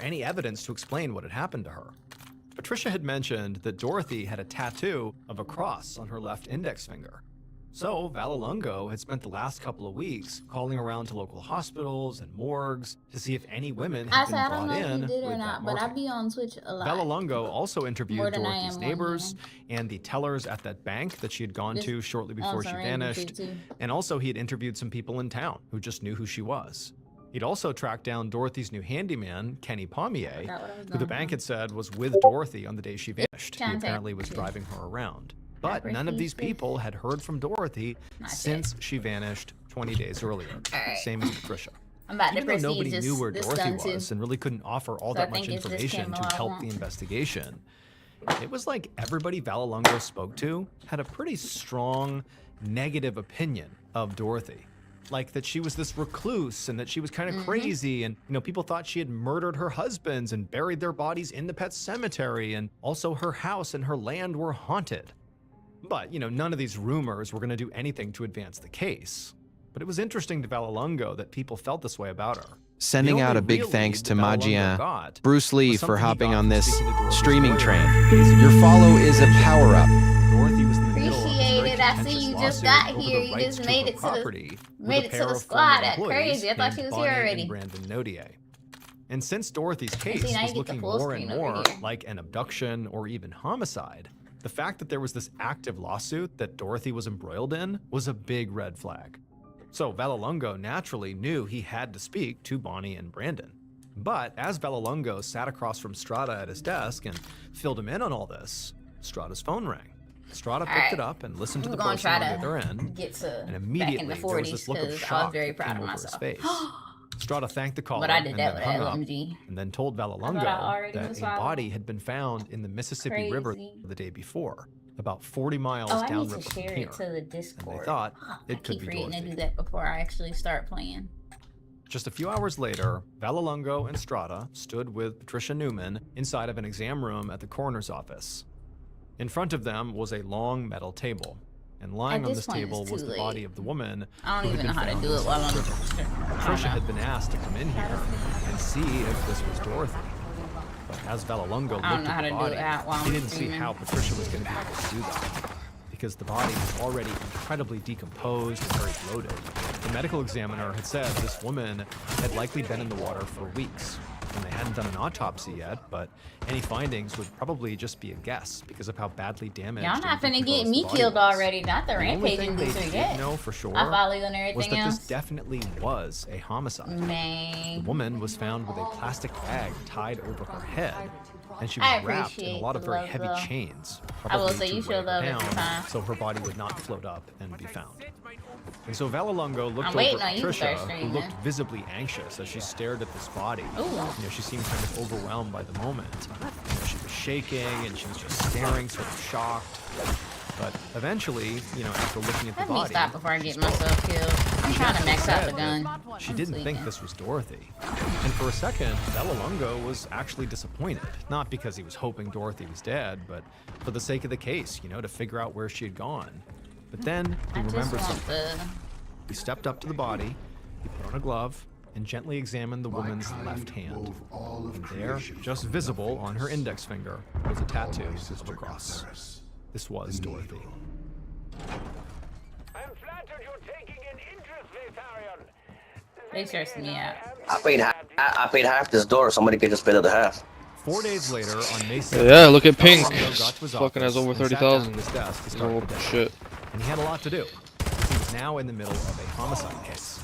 any evidence to explain what had happened to her. Patricia had mentioned that Dorothy had a tattoo of a cross on her left index finger. So Vallelongo had spent the last couple of weeks calling around to local hospitals and morgues to see if any women had been I don't brought know if in you did or with not, that but I marking. be on Twitch a lot. Vallelongo also More interviewed than I Dorothy's am on neighbors here. and the tellers at that bank that she had gone This to shortly on before she some random shit vanished. too. And also he had interviewed some people in town who just knew who she was. He'd also tracked down Dorothy's new handyman, Kenny Pommier, Forgot what I was who the doing. bank had said was with Dorothy on the day she vanished. He Contact apparently was you. driving her around. But none of Prestige these this. people had heard from Dorothy Not yet. since she vanished 20 days earlier. Alright. Same as Patricia. I'm about to Even though prestige nobody this, knew where this Dorothy gun too. was and really couldn't offer all So I that much think it's this information camo to I help want. the investigation, it was like everybody Vallelongo spoke to had a pretty strong negative opinion of Dorothy. Like that she was this recluse and that she was kind of crazy, and people thought she had murdered her husbands and buried their bodies in the pet cemetery, and also her house and her land were haunted. But, none of these rumors were going to do anything to advance the case. But it was interesting to Vallelongo that people felt this way about her. Sending The out only a big real thanks lead to that Vallelongo Majien, got Bruce Lee was for something he hopping got on from this speaking to Dorothy's streaming lawyer train. days ago. Your follow is a power-up. Dorothy was in the middle of this Appreciate very it. I see contentious you just lawsuit got over here. the You rights just to made her it to the property with made a it to pair the of squad. former That's employees crazy. I thought named she was Bonnie here already. and Brandon Nodier. And since Dorothy's case now you was get the looking full more and screen over more here. like an abduction or even homicide, the fact that there was this active lawsuit that Dorothy was embroiled in was a big red flag. So Vallelongo naturally knew he had to speak to Bonnie and Brandon. But as Vallelongo sat across from Strada at his desk and filled him in on all this, Strada's phone rang. Strada picked Alright. it up and listened to I'm the gonna person try on the to other end, get to and back immediately in the there was 40s this look of because I shock was very that proud came of over his myself. face. Strada thanked the caller But I did and that then with hung up, LMG. and then told I Vallelongo already that was a following. body had been found in the Mississippi River Crazy. the day before, about 40 miles Oh, I need downriver to from share here. it to the And Discord. they thought I it could keep be forgetting to Dorothy. do that before I actually start playing. Just a few hours later, Vallelongo and Strada stood with Patricia Newman inside of an exam room at the coroner's office. In front of them was a long metal table, and lying At on this this point, table it's was too the late. body of the woman I who don't had even know been how to found do it inside while the I'm. river. Patricia had been asked to come in here and see if this was Dorothy. But as Vallelongo I don't looked know how at to the do body, it while he I'm didn't see streaming. how Patricia was going to be able to do that, because the body was already incredibly decomposed and very bloated. The medical examiner had said this woman had likely been in the water for weeks, and they hadn't done an autopsy yet, but any findings would probably just be a guess because of how badly damaged Y'all and not finna get decomposed me the body killed was. already. Not the The only rampaging thing they loser did yet. know for sure I follow you and was everything that else. this definitely was a homicide. The Man. woman was found with a plastic bag tied over her head, and she I was wrapped in a appreciate lot of the very love, heavy though. chains, I will probably say to you show weigh her love every down, time. so her body would not float up and be found. And so Vallelongo looked I'm over waiting at on you to Patricia, start who streaming. looked visibly anxious as she stared at this body. Ooh. She seemed kind of overwhelmed by the moment. She was shaking and she was just staring, sort of shocked. But eventually, after looking at the Let me body, stop before I she get spoke. myself killed. I'm trying to max out the Said gun. that She didn't think sleeping. this was Dorothy. And for a second, Vallelongo was actually disappointed. Not because he was hoping Dorothy was dead, but for the sake of the case, to figure out where she had gone. But then he I just remembered want something. the. He stepped up to the body, he put on a glove, and gently examined the woman's left hand. And there, just visible on her index finger, was a tattoo of a cross. This was Dorothy. I'm flattered you're taking an interest, Vegetarian. They stressed me out. I paid half this door. Somebody could just pay the other half. 4 days later, on May 7th, Yeah, look at Pink. Vallelongo got to his Fucking has office over and sat down 30,000. at his desk to start Oh the day. shit. And he had a lot to do. He was now in the middle of a homicide case.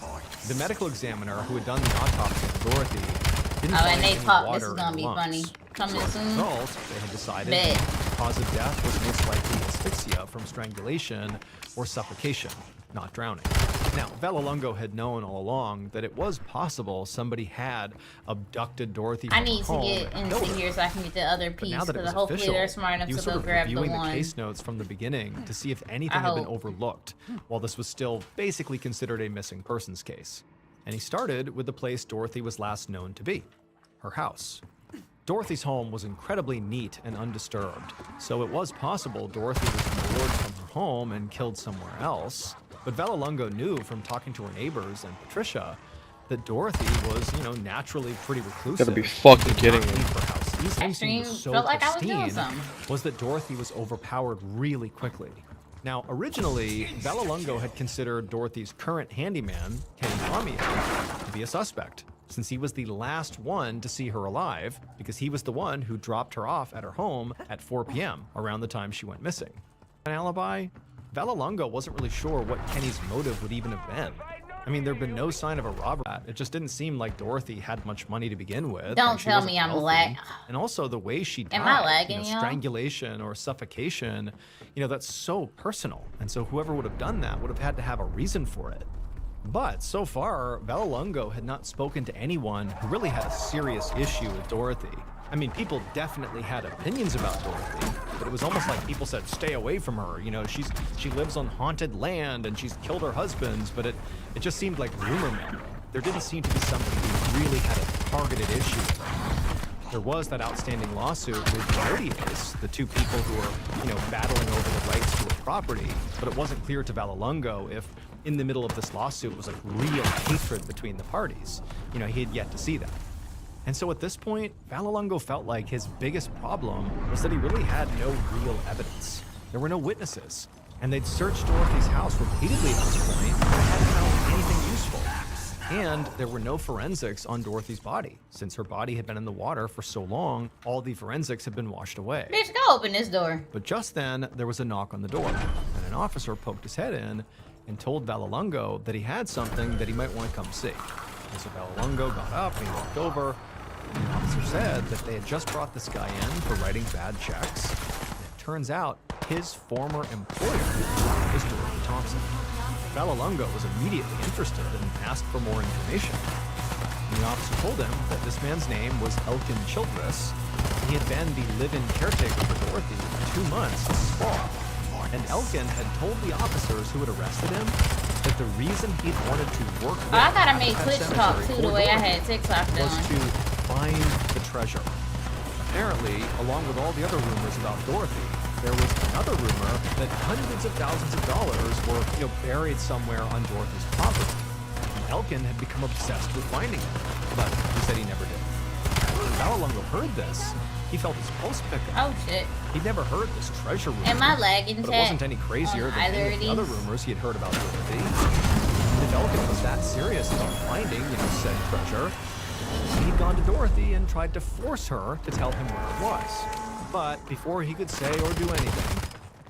The medical examiner who had done the autopsy of Dorothy didn't Oh, find and they any pop. water This is in gonna her be lungs. funny. Coming As a soon. result, they had decided Bet. the cause of death was most likely asphyxia from strangulation or suffocation, not drowning. Now, Vallelongo had known all along that it was possible somebody had abducted Dorothy I from need her to home get and into killed her. here so I can get the other But piece. now that it Because was hopefully official, they're smart enough he was to sort go of grab the reviewing the one. case notes from the beginning to see if anything I had been hope. overlooked, while this was still basically considered a missing persons case. And he started with the place Dorothy was last known to be, her house. Dorothy's home was incredibly neat and undisturbed, so it was possible Dorothy was lured from her home and killed somewhere else. But Vallelongo knew from talking to her neighbors and Patricia that Dorothy was, naturally pretty reclusive. Gotta be fucking Did kidding not me. leave her house easily. Actually, Everything was so felt like I was doing pristine, something. was that Dorothy was overpowered really quickly. Now, originally, Bella Lungo had considered Dorothy's current handyman, Kenny Amiel, to be a suspect, since he was the last one to see her alive, because he was the one who dropped her off at her home at 4 p.m., around the time she went missing. An alibi? Bella Lungo wasn't really sure what Kenny's motive would even have been. I mean, there'd been no sign of a robbery. It just didn't seem like Dorothy had much money to begin with. Don't and she tell wasn't me I'm wealthy. lag- And also the way she died, Am I lagging, y'all? strangulation or suffocation, that's so personal. And so whoever would have done that would have had to have a reason for it. But so far, Bella Lungo had not spoken to anyone who really had a serious issue with Dorothy. I mean, people definitely had opinions about Dorothy, but it was almost like people said, stay away from her. She lives on haunted land and she's killed her husbands, but it just seemed like rumor mill. There didn't seem to be somebody who really had a targeted issue with her. There was that outstanding lawsuit with the Odiers, the two people who were, battling over the rights to a property, but it wasn't clear to Bella Lungo if in the middle of this lawsuit was like real hatred between the parties. He had yet to see that. And so at this point, Bella Lungo felt like his biggest problem was that he really had no real evidence. There were no witnesses. And they'd searched Dorothy's house repeatedly at this point, but hadn't found anything useful. And there were no forensics on Dorothy's body. Since her body had been in the water for so long, all the forensics had been washed away. Bitch, go open this door. But just then, there was a knock on the door, and an officer poked his head in and told Bella Lungo that he had something that he might want to come see. And so Bella Lungo got up and he walked over. And the officer said that they had just brought this guy in for writing bad checks. And it turns out his former employer is Dorothy Thompson. Bella Lungo was immediately interested and asked for more information. And the officer told him that this man's name was Elkin Childress. He had been the live-in caretaker for Dorothy for 2 months this fall. And Elkin had told the officers who had arrested him that the reason he'd wanted to work with I gotta make Pet Twitch talk Cemetery too, the for way I Dorothy had TikTok was done. to find the treasure. Apparently, along with all the other rumors about Dorothy, there was another rumor that hundreds of thousands of dollars were, buried somewhere on Dorothy's property. And Elkin had become obsessed with finding it, but he said he never did. When Bella Lungo heard this, he felt his pulse pick up. Oh shit. He'd never heard this treasure rumor. Am I lagging, But it chat? wasn't any crazier on than either any of of the other these? rumors he had heard about Dorothy. And if Elkin was that serious about finding, said treasure, he'd gone to Dorothy and tried to force her to tell him where it was. But before he could say or do anything,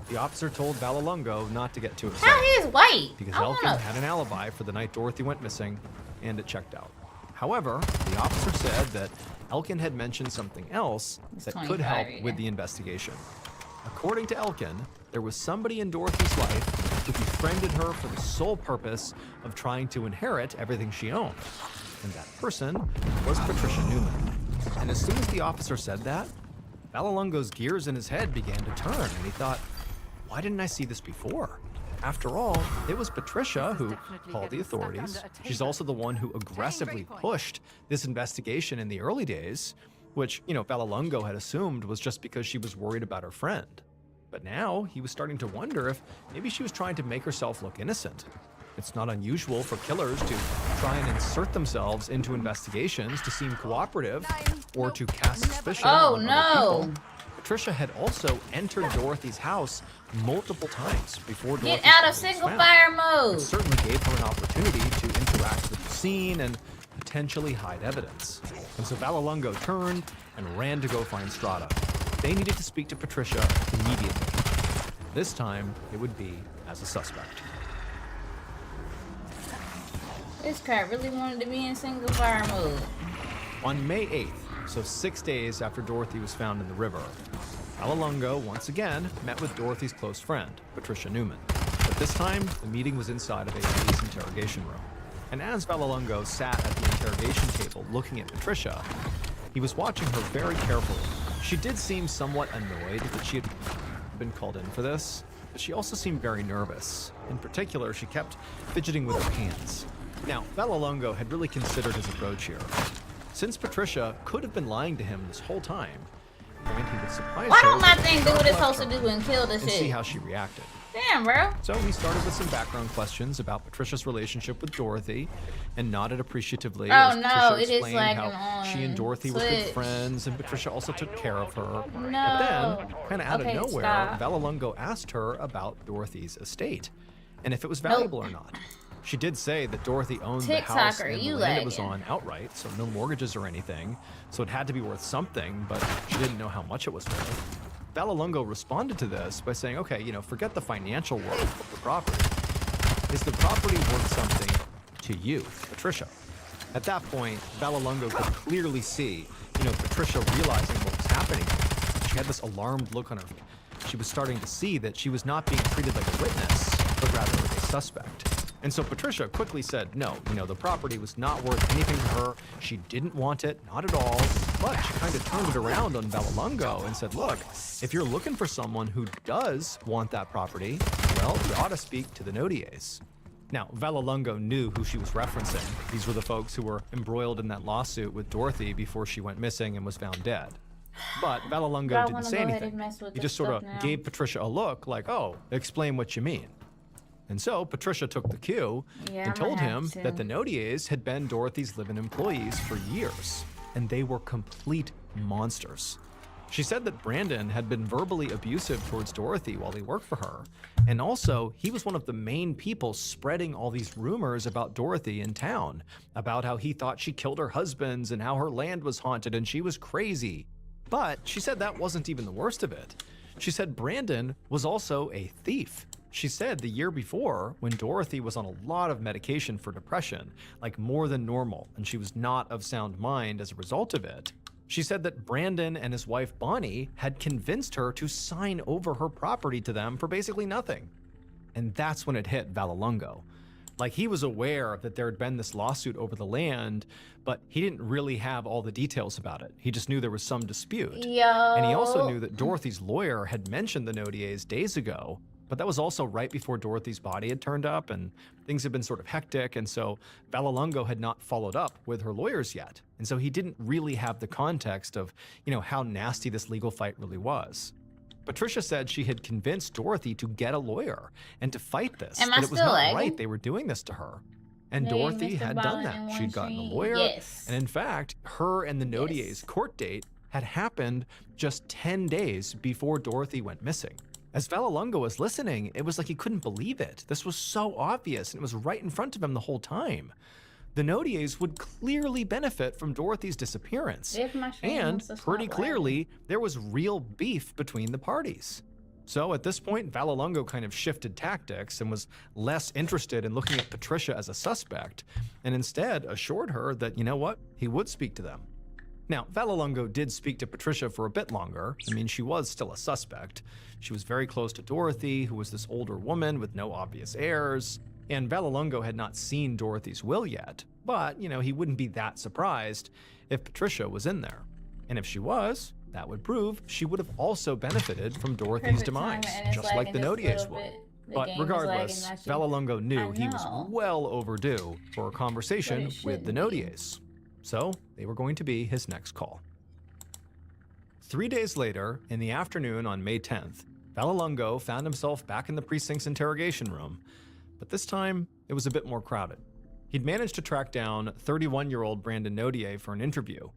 the officer told Bella Lungo not to get too excited. How he is white? Because I Elkin wanna... had an alibi for the night Dorothy went missing, and it checked out. However, the officer said that Elkin had mentioned something else He's that could 25 help again. with the investigation. According to Elkin, there was somebody in Dorothy's life who befriended her for the sole purpose of trying to inherit everything she owned. And that person was Patricia Newman. And as soon as the officer said that, Bella Lungo's gears in his head began to turn, and he thought, why didn't I see this before? After all, it was Patricia who called the authorities. She's also the one who aggressively pushed this investigation in the early days, which, Bella Lungo had assumed was just because she was worried about her friend. But now he was starting to wonder if maybe she was trying to make herself look innocent. It's not unusual for killers to try and insert themselves into investigations to seem cooperative or to cast suspicion Oh, on no. other people. Patricia had also entered Dorothy's house multiple times before Get Dorothy's out body of was single found. fire It mode. certainly gave her an opportunity to interact with the scene and potentially hide evidence. And so Bella Lungo turned and ran to go find Strata. They needed to speak to Patricia immediately. This time, it would be as a suspect. This cat really wanted to be in single fire mode. On May 8th, so 6 days after Dorothy was found in the river, Bella Lungo once again met with Dorothy's close friend, Patricia Newman. But this time, the meeting was inside of a police interrogation room. And as Bella Lungo sat at the interrogation table looking at Patricia, he was watching her very carefully. She did seem somewhat annoyed that she had been called in for this, but she also seemed very nervous. In particular, she kept fidgeting with her hands. Now, Bella Lungo had really considered his approach here. Since Patricia could have been lying to him this whole time, and he would surprise Why her don't my with thing a do what it's sharp supposed to left do and kill the turn and see shit? how she reacted. Damn, bro. So he started with some background questions about Patricia's relationship with Dorothy and nodded appreciatively as Oh, no, Patricia it is explained lagging how she and on Dorothy were good Twitch. friends and Patricia also took care of her. No. But then, kind of out Okay, of nowhere, stop. Valalungo asked her about Dorothy's estate and if it was valuable or not. She did say that Dorothy owned the house TikToker, and the you land it was lagging. on outright, so no mortgages or anything, so it had to be worth something, but she didn't know how much it was worth. Valalungo responded to this by saying, okay, forget the financial worth of the property. Is the property worth something to you, Patricia? At that point, Valalungo could clearly see, Patricia realizing what was happening. She had this alarmed look on her face. She was starting to see that she was not being treated like a witness, but rather a suspect. And so Patricia quickly said, no, the property was not worth anything to her. She didn't want it, not at all. But she kind of turned it around on Valalungo and said, look, if you're looking for someone who does want that property, well, you ought to speak to the Nodiers. Now, Valalungo knew who she was referencing. These were the folks who were embroiled in that lawsuit with Dorothy before she went missing and was found dead. But Valalungo I didn't wanna say go ahead anything. and mess with He this just sort of stuff now. gave Patricia a look like, oh, explain what you mean. And so Patricia took the cue Yeah, and I'm gonna told have him to. that the Nodiers had been Dorothy's live-in employees for years, and they were complete monsters. She said that Brandon had been verbally abusive towards Dorothy while he worked for her, and also he was one of the main people spreading all these rumors about Dorothy in town, about how he thought she killed her husbands and how her land was haunted and she was crazy. But she said that wasn't even the worst of it. She said Brandon was also a thief. She said the year before, when Dorothy was on a lot of medication for depression, like more than normal, and she was not of sound mind as a result of it, she said that Brandon and his wife Bonnie had convinced her to sign over her property to them for basically nothing. And that's when it hit Valalungo. Like, he was aware that there had been this lawsuit over the land, but he didn't really have all the details about it. He just knew there was some dispute. Yo. And he also knew that Dorothy's lawyer had mentioned the Nodiers days ago, but that was also right before Dorothy's body had turned up and things had been sort of hectic, and so Valalungo had not followed up with her lawyers yet. And so he didn't really have the context of, how nasty this legal fight really was. Patricia said she had convinced Dorothy to get a lawyer and to fight this, Am I that it was still not lagging? right they were doing this to her. And Hey, Dorothy Mr. had done Violent in that. one She'd gotten a stream? lawyer, Yes. and in fact, her and the Nodiers' Yes. court date had happened just 10 days before Dorothy went missing. As Valalungo was listening, it was like he couldn't believe it. This was so obvious, and it was right in front of him the whole time. The Nodiers would clearly benefit from Dorothy's disappearance. If my stream And wants to stop pretty lagging. clearly, there was real beef between the parties. So at this point, Valalungo kind of shifted tactics and was less interested in looking at Patricia as a suspect, and instead assured her that, he would speak to them. Now, Valalungo did speak to Patricia for a bit longer. I mean, she was still a suspect. She was very close to Dorothy, who was this older woman with no obvious heirs. And Valalungo had not seen Dorothy's will yet, but, he wouldn't be that surprised if Patricia was in there. And if she was, that would prove she would have also benefited from Dorothy's Perfect demise, timing, and it's just like the lagging just a Nodiers little would. bit. The But game is regardless, lagging, not you. Valalungo knew I he was know. well overdue for a conversation But it with the shouldn't be. Nodiers. So they were going to be his next call. 3 days later, in the afternoon on May 10th, Valalungo found himself back in the precinct's interrogation room, but this time it was a bit more crowded. He'd managed to track down 31-year-old Brandon Nodier for an interview,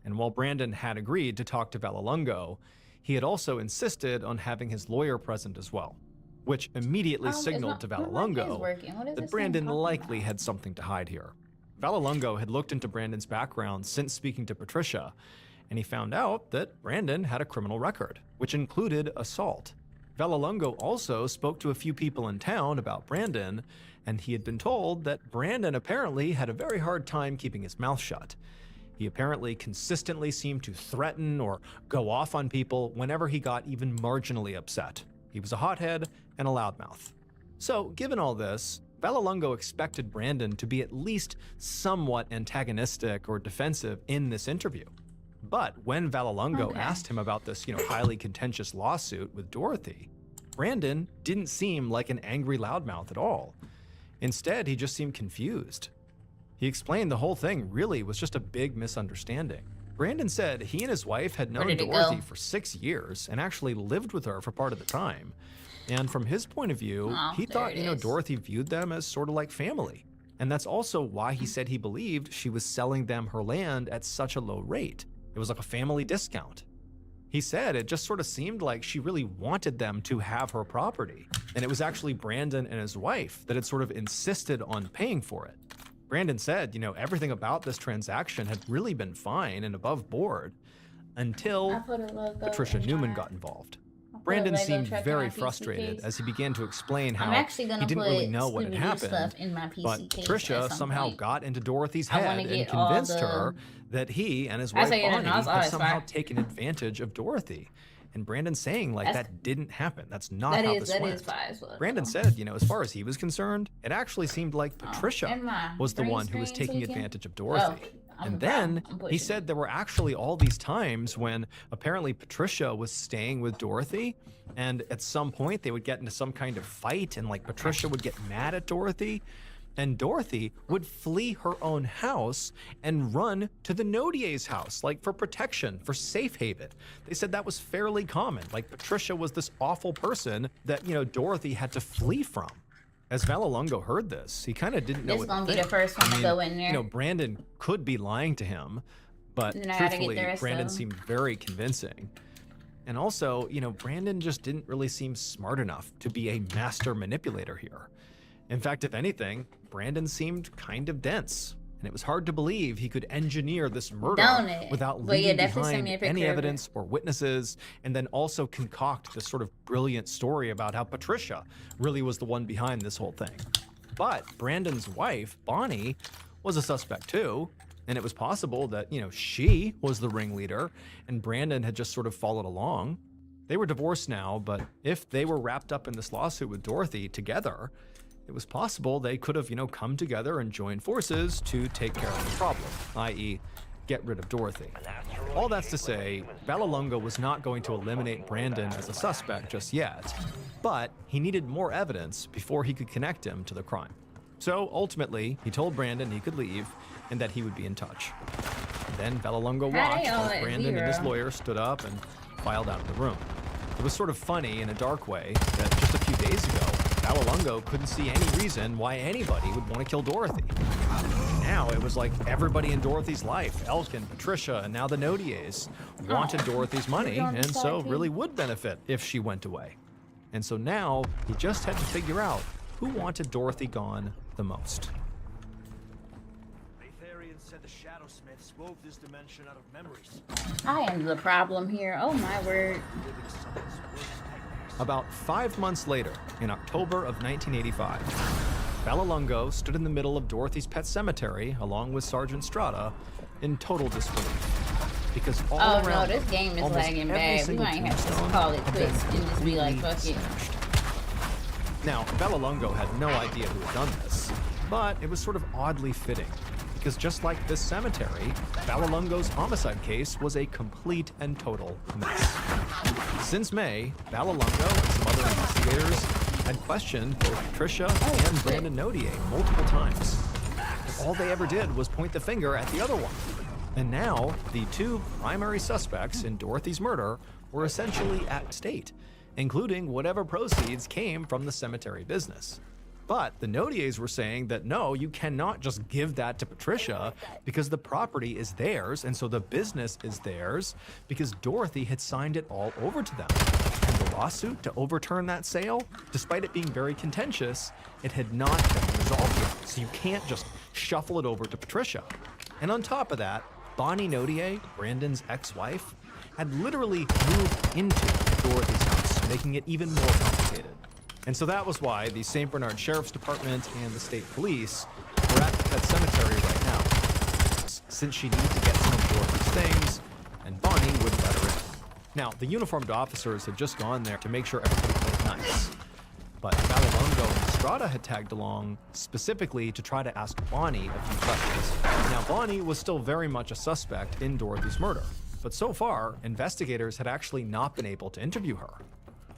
and while Brandon had agreed to talk to Valalungo, he had also insisted on having his lawyer present as well, which immediately It's signaled not- to my mic is Valalungo working. What is that this thing Brandon talking likely about? had something to hide here. Valalungo had looked into Brandon's background since speaking to Patricia, and he found out that Brandon had a criminal record, which included assault. Valalungo also spoke to a few people in town about Brandon, and he had been told that Brandon apparently had a very hard time keeping his mouth shut. He apparently consistently seemed to threaten or go off on people whenever he got even marginally upset. He was a hothead and a loudmouth. So, given all this, Valalungo expected Brandon to be at least somewhat antagonistic or defensive in this interview. But when Valalungo Okay. asked him about this, highly contentious lawsuit with Dorothy, Brandon didn't seem like an angry loudmouth at all. Instead, he just seemed confused. He explained the whole thing really was just a big misunderstanding. Brandon said he and his wife had known did it Dorothy go? for 6 years and actually lived with her for part of the time. And from his point of view, Oh, he there thought, it you know, is. Dorothy viewed them as sort of like family. And that's also why he said he believed she was selling them her land at such a low rate. It was like a family discount. He said it just sort of seemed like she really wanted them to have her property. And it was actually Brandon and his wife that had sort of insisted on paying for it. Brandon said, you know, everything about this transaction had really been fine and above board I until put a logo Patricia in Newman my- got involved. I put a Brandon Lego seemed truck in very my PC frustrated case. as he began to explain how I'm actually gonna he didn't put really know what had Scooby-Doo happened, stuff in my PC but case Patricia at some somehow point. got into Dorothy's I wanna head and get all convinced the- her that he and his I wife say it, Bonnie no, it's had always somehow fine. taken advantage of Dorothy. And Brandon saying like That's- that didn't happen. That's not That how is this that went. is fine as well. Brandon said, you know, as far as he was concerned, it actually seemed like Oh, Patricia and my was the green one who was screen so taking you can- advantage of Dorothy. I'm And a then problem. I'm he pushing said it. there were actually all these times when apparently Patricia was staying with Dorothy, and at some point they would get into some kind of fight, and like Patricia would get mad at Dorothy, and Dorothy would flee her own house and run to the Nodier's house, like for protection, for safe haven. They said that was fairly common. Like Patricia was this awful person that, you know, Dorothy had to flee from. As Valalungo heard this, he kind of didn't know This what gonna to be the think. first one to go in there. You know, Brandon could be lying to him, but Then I gotta get truthfully, the rest of Brandon them. seemed very convincing. And also, you know, Brandon just didn't really seem smart enough to be a master manipulator here. In fact, if anything, Brandon seemed kind of dense. And it was hard to believe he could engineer this murder Don't it? without But yeah, leaving definitely send behind me a any picture of it. evidence or witnesses, and then also concoct this sort of brilliant story about how Patricia really was the one behind this whole thing. But Brandon's wife, Bonnie, was a suspect too, and it was possible that, you know, she was the ringleader and Brandon had just sort of followed along. They were divorced now, but if they were wrapped up in this lawsuit with Dorothy together, it was possible they could have, you know, come together and joined forces to take care of the problem, i.e., get rid of Dorothy. All that's to say, Valalungo was not going to eliminate Brandon as a suspect just yet, but he needed more evidence before he could connect him to the crime. So ultimately, he told Brandon he could leave and that he would be in touch. Then Valalungo How watched they all as at Brandon and his zero? lawyer stood up and filed out of the room. It was sort of funny in a dark way that just a few days ago, Valalungo couldn't see any reason why anybody would want to kill Dorothy. Now it was like everybody in Dorothy's life, Elkin, Patricia, and now the Nodiers, wanted Dorothy's money on the and so side, really would benefit if she went away. And so now he just had to figure out who wanted Dorothy gone the most. Aetherian said the Shadow Smiths wove this dimension out of memories, I am the problem here. Oh my word. living some of its worst nightmares. About 5 months later, in October of 1985, Valalungo stood in the middle of Dorothy's pet cemetery along with Sergeant Strata in total disbelief. Because all Oh no, around this them, game is almost lagging every bad. We single might have to tombstone call it had been quits and just be like, completely fuck it. smashed. Now, Valalungo had no idea who had done this, but it was sort of oddly fitting, because just like this cemetery, Valalungo's homicide case was a complete and total mess. Since May, Valalungo and some other investigators had questioned both Patricia and Brandon Nodier multiple times. All they ever did was point the finger at the other one. And now, the two primary suspects in Dorothy's murder were essentially at stake, including whatever proceeds came from the cemetery business. But the Nodiers were saying that no, you cannot just give that to Patricia because the property is theirs and so the business is theirs because Dorothy had signed it all over to them. And the lawsuit to overturn that sale, despite it being very contentious, it had not been resolved yet. So you can't just shuffle it over to Patricia. And on top of that, Bonnie Nodier, Brandon's ex-wife, had literally moved into Dorothy's house, making it even more complicated. And so that was why the St. Bernard Sheriff's Department and the state police were at the pet cemetery right now, since she needed to get some of Dorothy's things, and Bonnie wouldn't let her in. Now, the uniformed officers had just gone there to make sure everybody played nice. But Valalungo and Strata had tagged along specifically to try to ask Bonnie a few questions. Now, Bonnie was still very much a suspect in Dorothy's murder, but so far, investigators had actually not been able to interview her.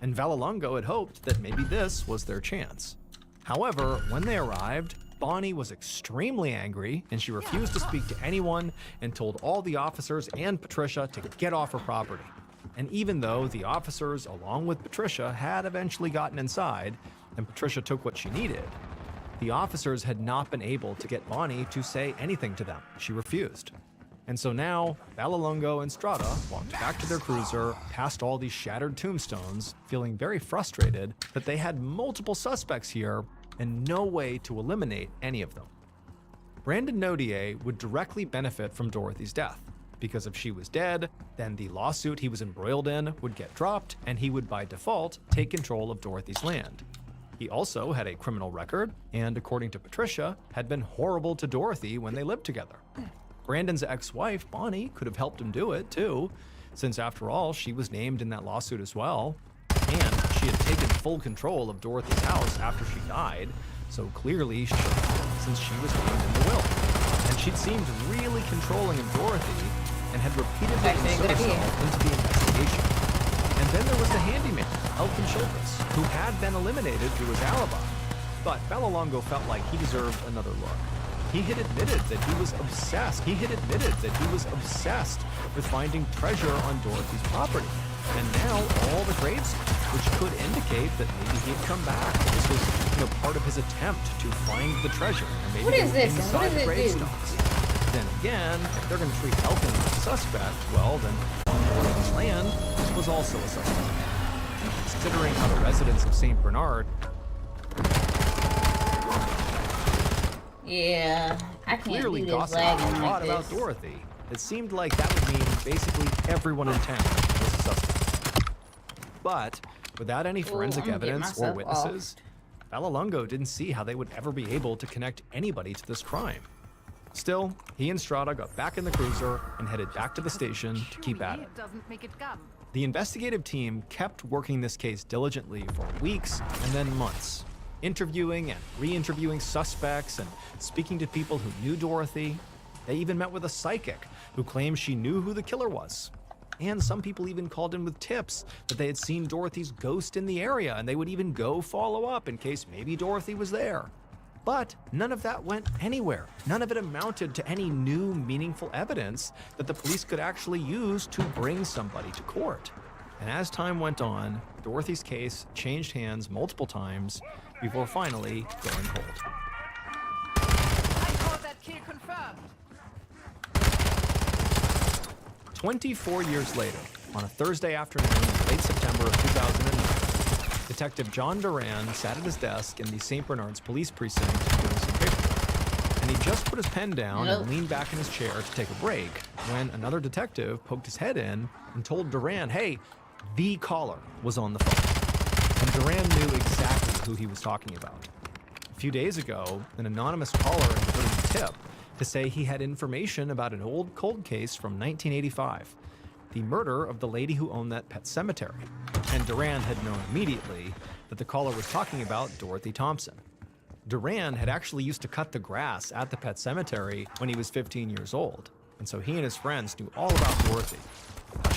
And Valalungo had hoped that maybe this was their chance. However, when they arrived, Bonnie was extremely angry and she refused to speak to anyone and told all the officers and Patricia to get off her property. And even though the officers, along with Patricia, had eventually gotten inside, and Patricia took what she needed, the officers had not been able to get Bonnie to say anything to them. She refused. And so now, Vallelongo and Strada walked back to their cruiser, past all these shattered tombstones, feeling very frustrated that they had multiple suspects here and no way to eliminate any of them. Brandon Nodier would directly benefit from Dorothy's death, because if she was dead, then the lawsuit he was embroiled in would get dropped, and he would by default take control of Dorothy's land. He also had a criminal record, and according to Patricia, had been horrible to Dorothy when they lived together. Brandon's ex-wife, Bonnie, could have helped him do it too, since after all, she was named in that lawsuit as well. And she had taken full control of Dorothy's house after she died, so clearly she should have, since she was named in the will. And she'd seemed really controlling of Dorothy and had repeatedly inserted herself into the investigation. And then there was the handyman, Elkin Childress, who had been eliminated through his alibi. But Vallelongo felt like he deserved another look. He had admitted that he was obsessed. With finding treasure on Dorothy's property. And now all the gravestones, which could indicate that maybe he'd come back. This was, part of his attempt to find the treasure. And maybe What is this? And inside what does the it do? gravestones. Then again, if they're going to treat Elkin as a suspect, well, then on Dorothy's land was also a suspect. Considering how the residents of St. Bernard Yeah, I can't clearly do this gossiped lagging a lot like about this. Dorothy, it seemed like that would mean basically everyone in town was a suspect. But without any forensic I'm gonna get evidence or myself witnesses, Vallelongo didn't see how they would ever be able to connect anybody to this crime. Still, he and Strada got back in the cruiser and headed back to the station to keep at it. The investigative team kept working this case diligently for weeks and then months, interviewing and re-interviewing suspects and speaking to people who knew Dorothy. They even met with a psychic who claimed she knew who the killer was. And some people even called in with tips that they had seen Dorothy's ghost in the area, and they would even go follow up in case maybe Dorothy was there. But none of that went anywhere. None of it amounted to any new, meaningful evidence that the police could actually use to bring somebody to court. And as time went on, Dorothy's case changed hands multiple times before finally going cold. I call that kill confirmed. 24 years later, on a Thursday afternoon in late September of 2009, Detective John Duran sat at his desk in the St. Bernard's police precinct doing some paperwork. And he just put his pen down and leaned back in his chair to take a break when another detective poked his head in and told Duran, hey, the caller was on the phone. And Duran knew exactly who he was talking about. A few days ago, an anonymous caller had put in a tip to say he had information about an old cold case from 1985, the murder of the lady who owned that pet cemetery. And Duran had known immediately that the caller was talking about Dorothy Thompson. Duran had actually used to cut the grass at the pet cemetery when he was 15 years old, and so he and his friends knew all about Dorothy.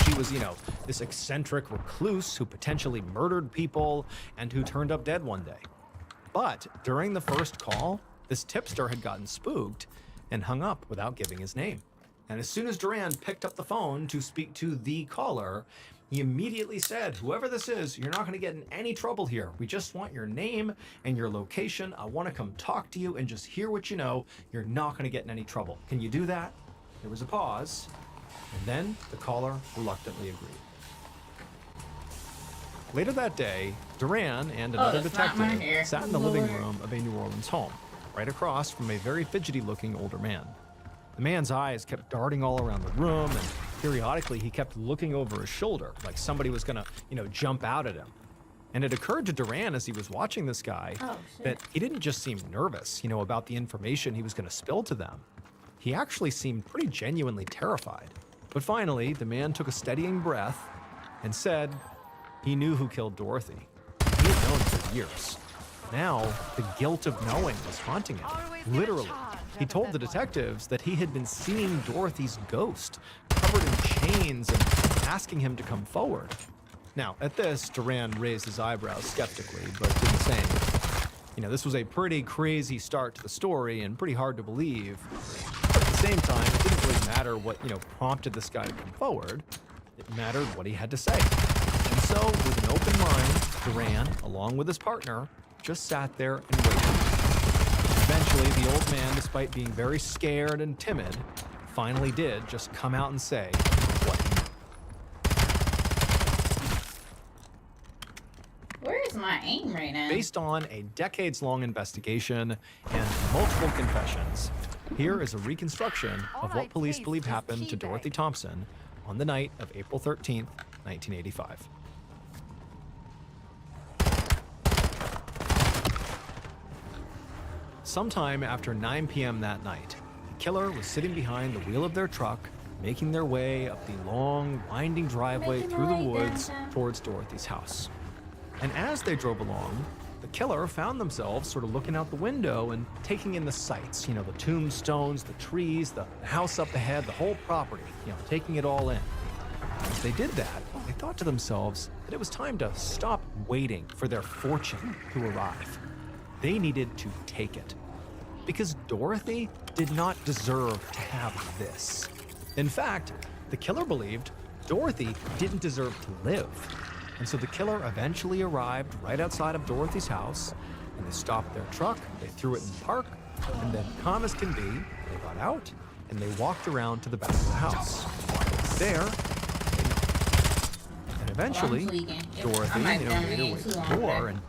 She was, this eccentric recluse who potentially murdered people and who turned up dead one day. But during the first call, this tipster had gotten spooked and hung up without giving his name. And as soon as Duran picked up the phone to speak to the caller, he immediately said, whoever this is, you're not going to get in any trouble here. We just want your name and your location. I want to come talk to you and just hear what you know. You're not going to get in any trouble. Can you do that? There was a pause, and then the caller reluctantly agreed. Later that day, Duran and another that's not my detective hair. sat in the living room of a New Orleans home, right across from a very fidgety-looking older man. The man's eyes kept darting all around the room, and periodically he kept looking over his shoulder, like somebody was gonna, jump out at him. And it occurred to Duran as he was watching this guy that he didn't just seem nervous, about the information he was gonna spill to them. He actually seemed pretty genuinely terrified. But finally, the man took a steadying breath and said he knew who killed Dorothy. He had known for years. Now, the guilt of knowing was haunting him. Literally, he told the detectives that he had been seeing Dorothy's ghost, covered in chains, and asking him to come forward. Now, at this, Duran raised his eyebrows skeptically, but didn't say anything. This was a pretty crazy start to the story and pretty hard to believe. But at the same time, it didn't really matter what, prompted this guy to come forward. It mattered what he had to say. And so, with an open mind, Duran, along with his partner, just sat there and waited. Eventually, the old man, despite being very scared and timid, finally did just come out and say what he knew. Where is my aim right now? Based on a decades-long investigation and multiple confessions, here is a reconstruction of what police believe happened to Dorothy Thompson on the night of April 13th, 1985. Sometime after 9 p.m. that night, the killer was sitting behind the wheel of their truck, making their way up the long, winding driveway Making through the their way woods downtown. towards Dorothy's house. And as they drove along, the killer found themselves sort of looking out the window and taking in the sights, you know, the tombstones, the trees, the house up ahead, the whole property, you know, taking it all in. As they did that, they thought to themselves that it was time to stop waiting for their fortune to arrive. They needed to take it. Because Dorothy did not deserve to have this. In fact, the killer believed Dorothy didn't deserve to live. And so the killer eventually arrived right outside of Dorothy's house, and they stopped their truck, they threw it in park, and then, calm as can be, they got out and they walked around to the back of the house. There, they knocked. And eventually, tweaking. Dorothy, I might made done her it way to too the long door, there. and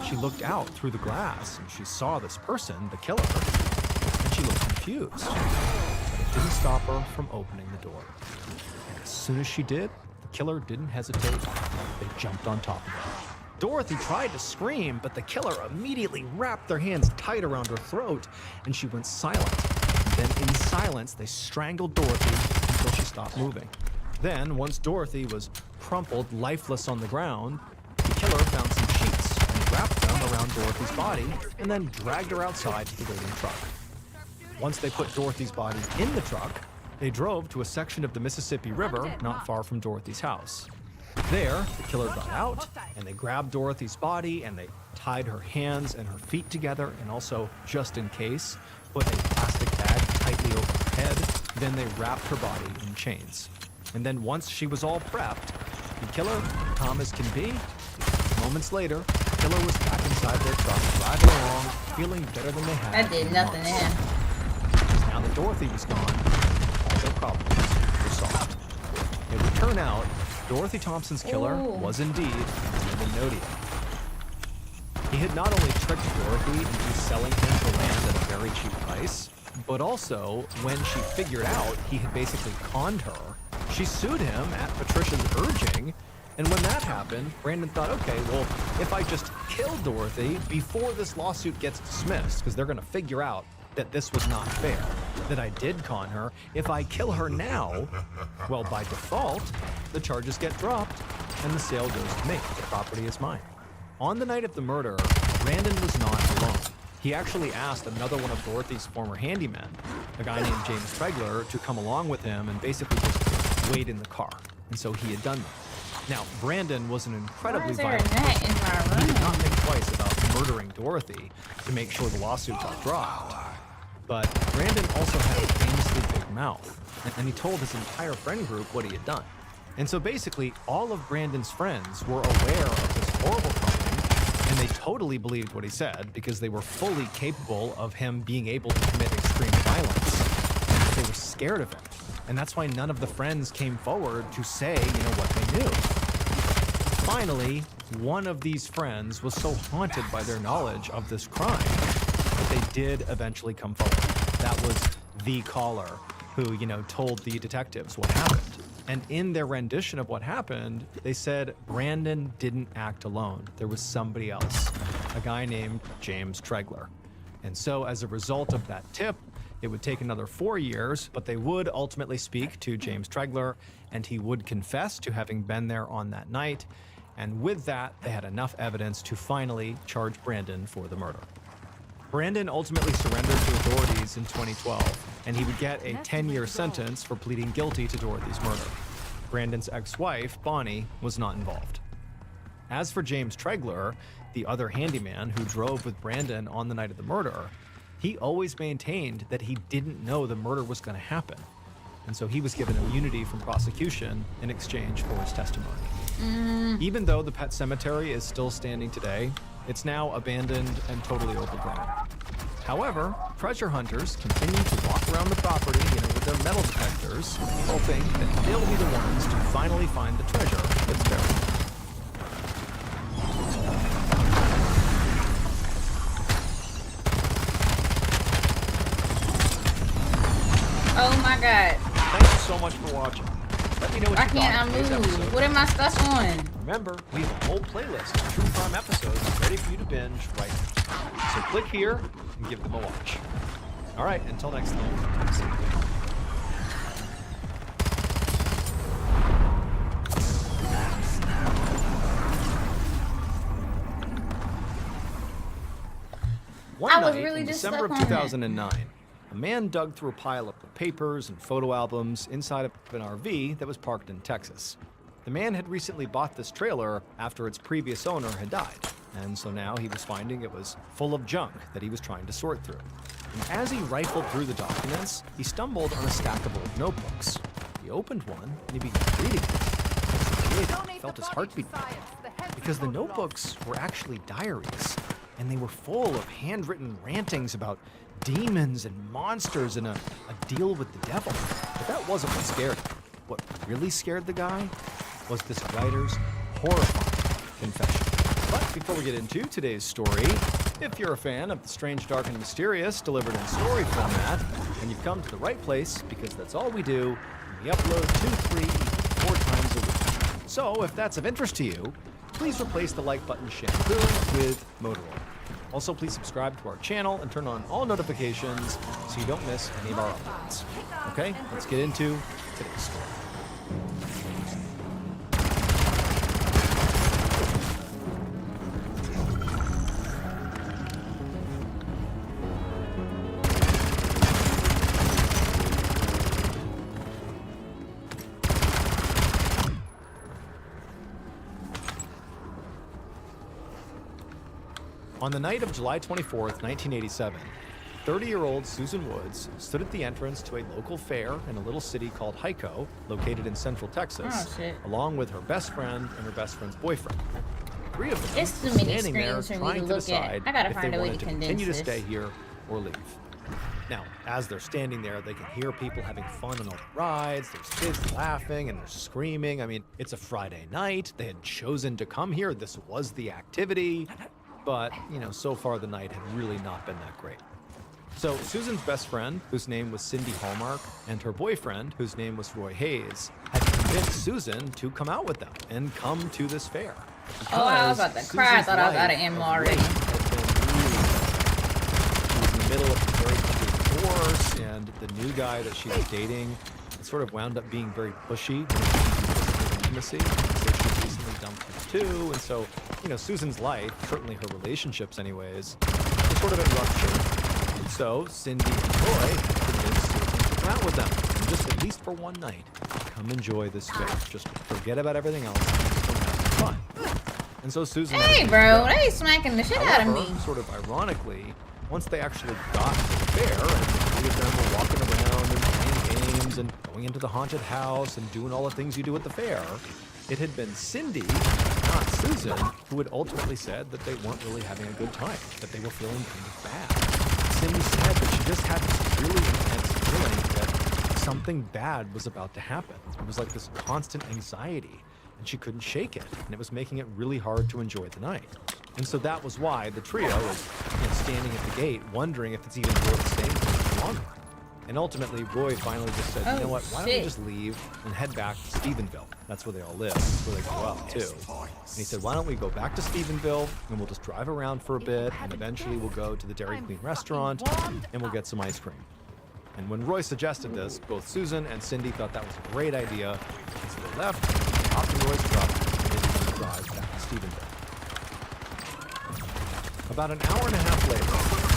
she looked out through the glass, and she saw this person, the killer, and she looked confused. But it didn't stop her from opening the door. And as soon as she did, the killer didn't hesitate. They jumped on top of her. Dorothy tried to scream, but the killer immediately wrapped their hands tight around her throat, and she went silent. Then, in silence, they strangled Dorothy until she stopped moving. Then, once Dorothy was crumpled, lifeless on the ground, the killer found some sheets and wrapped them around Dorothy's body, and then dragged her outside to the waiting truck. Once they put Dorothy's body in the truck, they drove to a section of the Mississippi River not far from Dorothy's house. There, the killer got out, and they grabbed Dorothy's body, and they tied her hands and her feet together, and also, just in case, put a plastic bag tightly over her head. Then they wrapped her body in chains. And then once she was all prepped, the killer, calm as can be, moments later, the killer was back inside their truck, driving along, feeling better than they had. That did in nothing to months. him. Now that Dorothy was gone, all their problems were solved. It would turn out Dorothy Thompson's killer Ooh. was indeed Brandon Nodia. He had not only tricked Dorothy into selling him the land at a very cheap price, but also, when she figured out he had basically conned her, she sued him at Patricia's urging. And when that happened, Brandon thought, okay, well, if I just kill Dorothy before this lawsuit gets dismissed, because they're going to figure out that this was not fair, that I did con her, if I kill her now, well, by default, the charges get dropped and the sale goes to me. The property is mine. On the night of the murder, Brandon was not alone. He actually asked another one of Dorothy's former handymen, a guy named James Tregler, to come along with him and basically just wait in the car. And so he had done that. Now, Brandon was an Why incredibly is there a violent net person. in my He did room? not think twice about murdering Dorothy to make sure the lawsuit got dropped. But Brandon also had a famously big mouth, and he told his entire friend group what he had done. And so basically, all of Brandon's friends were aware of this horrible crime, and they totally believed what he said because they were fully capable of him being able to commit extreme violence. They were scared of him, and that's why none of the friends came forward to say, what they knew. Finally, one of these friends was so haunted by their knowledge of this crime that they did eventually come forward. That was the caller who, told the detectives what happened. And in their rendition of what happened, they said Brandon didn't act alone. There was somebody else, a guy named James Tregler. And so as a result of that tip, it would take another 4 years, but they would ultimately speak to James Tregler, and he would confess to having been there on that night. And with that, they had enough evidence to finally charge Brandon for the murder. Brandon ultimately surrendered to authorities in 2012, and he would get a 10-year sentence for pleading guilty to Dorothy's murder. Brandon's ex-wife, Bonnie, was not involved. As for James Tregler, the other handyman who drove with Brandon on the night of the murder, he always maintained that he didn't know the murder was going to happen. and so he was given immunity from prosecution in exchange for his testimony. Even though the pet cemetery is still standing today, it's now abandoned and totally overgrown. However, treasure hunters continue to walk around the property, with their metal detectors, hoping that they'll be the ones to finally find the treasure that's buried. Oh my god. Thank you so much for watching. Let me know what Why you can't I thought of today's move? episode. What am I stuck on? Remember, we have a whole playlist of true crime episodes ready for you to binge right now. So click here and give them a watch. All right, until next time. See you. One I was night really in just December stuck of on it. 2009, a man dug through a pile of papers and photo albums inside of an RV that was parked in Texas. The man had recently bought this trailer after its previous owner had died, and so now he was finding it was full of junk that he was trying to sort through. And as he rifled through the documents, he stumbled on a stack of old notebooks. He opened one and he began reading it. He Donate felt the his body heartbeat. to science. The heads Because the will go notebooks were actually diaries, and they were full of handwritten rantings about demons and monsters and a deal with the devil. But that wasn't what scared him. What really scared the guy was this writer's horrifying confession. But before we get into today's story, if you're a fan of the strange, dark, and mysterious delivered in story format, then you've come to the right place, because that's all we do, and we upload 2, 3, even 4 times a week. So if that's of interest to you, please replace the like button shampoo with Motorola. Also, please subscribe to our channel and turn on all notifications so you don't miss any of our uploads. Okay, let's get into today's story. On the night of July 24th, 1987, 30-year-old Susan Woods stood at the entrance to a local fair in a little city called Hico, located in central Texas, Oh, shit. along with her best friend and her best friend's boyfriend. The 3 of them It's too were many standing there screens for me trying to to look at. decide I gotta if find they a way wanted to to continue to condense stay this. here or leave. Now, as they're standing there, they can hear people having fun on all the rides. There's kids laughing and they're screaming. I mean, it's a Friday night. They had chosen to come here. This was the activity. But, so far the night had really not been that great. So Susan's best friend, whose name was Cindy Hallmark, and her boyfriend, whose name was Roy Hayes, had convinced Susan to come out with them and come to this fair. Oh, I was about to cry. I thought I was out of ammo already. She was in the middle of a very big divorce, and the new guy that she was dating sort of wound up being very pushy when it came to intimacy. So she recently dumped him too, and so, Susan's life, certainly her relationships anyways, was sort of in rough shape. And so Cindy and Roy convinced Susan to come out with them, and just at least for one night, come enjoy this fair. Just forget about everything else and have fun. And so Susan... Hey, bro, they smacking the shit out of me. Sort of ironically, once they actually got to the fair, and the 3 of them were walking around and playing games and going into the haunted house and doing all the things you do at the fair, it had been Cindy, not Susan, who had ultimately said that they weren't really having a good time, that they were feeling kind of bad. Cindy said that she just had this really intense feeling that something bad was about to happen. It was like this constant anxiety, and she couldn't shake it, and it was making it really hard to enjoy the night. And so that was why the trio was standing at the gate, wondering if it's even worth staying for longer. And ultimately, Roy finally just said, you know what, why don't we shit. just leave and head back to Stephenville? That's where they all live. That's where they grew up, too. And he said, why don't we go back to Stephenville, and we'll just drive around for a bit, and eventually we'll go to the Dairy Queen restaurant, and we'll get some ice cream. And when Roy suggested this, both Susan and Cindy thought that was a great idea, and so they left, hopped in Roy's truck, and they began to drive back to Stephenville. About an hour and a half later,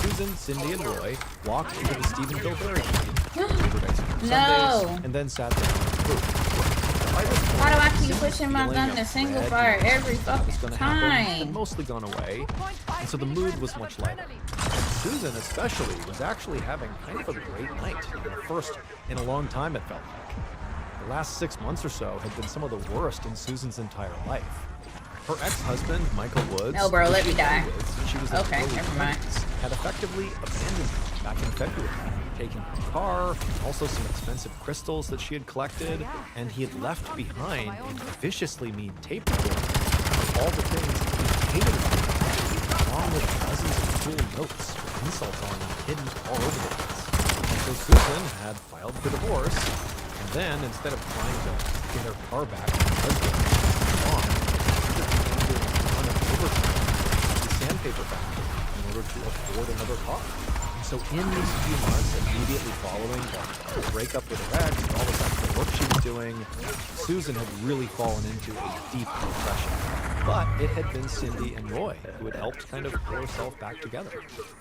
Susan, Cindy, and Roy walked into the Stephenville Dairy Queen, delivered ice cream No. sundaes, and then sat down. By this point, Why do I keep Cindy's pushing my feeling gun of to single dread fire every that was fucking gonna happen had time? mostly gone away, and so the mood was much lighter. Susan, especially, was actually having kind of a great night. The first in a long time, it felt like. The last 6 months or so had been some of the worst in Susan's entire life. Her ex-husband, Michael Woods, No, bro, who let she me die. lived with since she was in Okay, her early never mind. 20s, had effectively abandoned her back in February, taking her car, also some expensive crystals that she had collected, and he had left behind a viciously mean tape recorder of all the things he hated about her, along with dozens of cruel notes with insults on them hidden all over the place. And so Susan had filed for divorce, and then instead of trying to get her car back from her husband, gone, she just began doing a ton of overtime at the sandpaper factory in order to afford another car. And so in these few months immediately following the breakup with her ex and all this extra work she was doing, Susan had really fallen into a deep depression. But it had been Cindy and Roy who had helped kind of pull herself back together.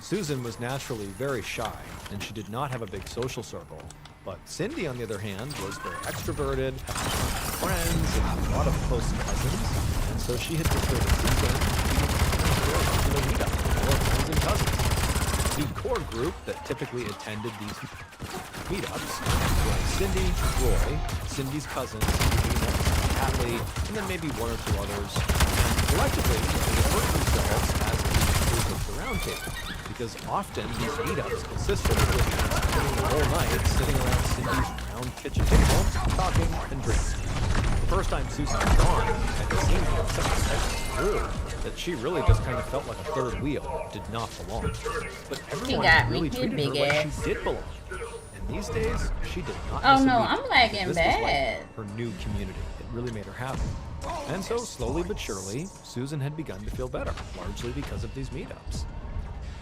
Susan was naturally very shy, and she did not have a big social circle. But Cindy, on the other hand, was very extroverted, had friends, and a lot of close cousins. And so she had persuaded Susan to go to the meetup for friends and cousins. The core group that typically attended these meetups was Cindy, Roy, Cindy's cousins, Regina, Hadley, and then maybe one or two others. And collectively, they referred to themselves as the group of the round table, because often these meetups consisted of spending the whole night sitting around Cindy's round kitchen table, talking and drinking. The first time Susan had gone, it seemed like such a special crew that she really just kind of felt like a third wheel, did not belong. But everyone got me, really you treated her big like ass. she did belong. And these days, she did not Oh miss a no, beat. I'm lagging This was like bad. her new community. It really made her happy. And so, slowly but surely, Susan had begun to feel better, largely because of these meetups.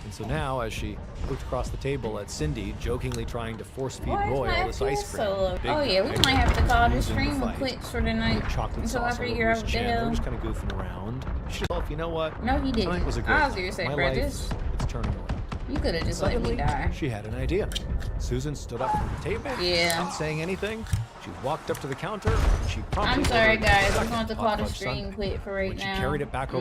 And so now, as she looked across the table at Cindy, jokingly trying to force-feed Why is Roy my all this FPS ice cream, so big low? Oh yeah, we guy might have to call this losing the stream a fight, quit for the night chocolate until I sauce all figure over out his what the chin. They're hell. just kind of goofing around. She thought, you know what? No, he didn't. Tonight was a great I was night. gonna say, My bro, life, this- it's turning around. You could have just let me Suddenly, die. she had an idea. Susan stood up from the table, Yeah. not saying anything. She walked up to the counter, and she promptly I'm sorry, ordered a guys. I'm second going to hot call the fudge stream sundae. quit for right When she now. carried it back I'm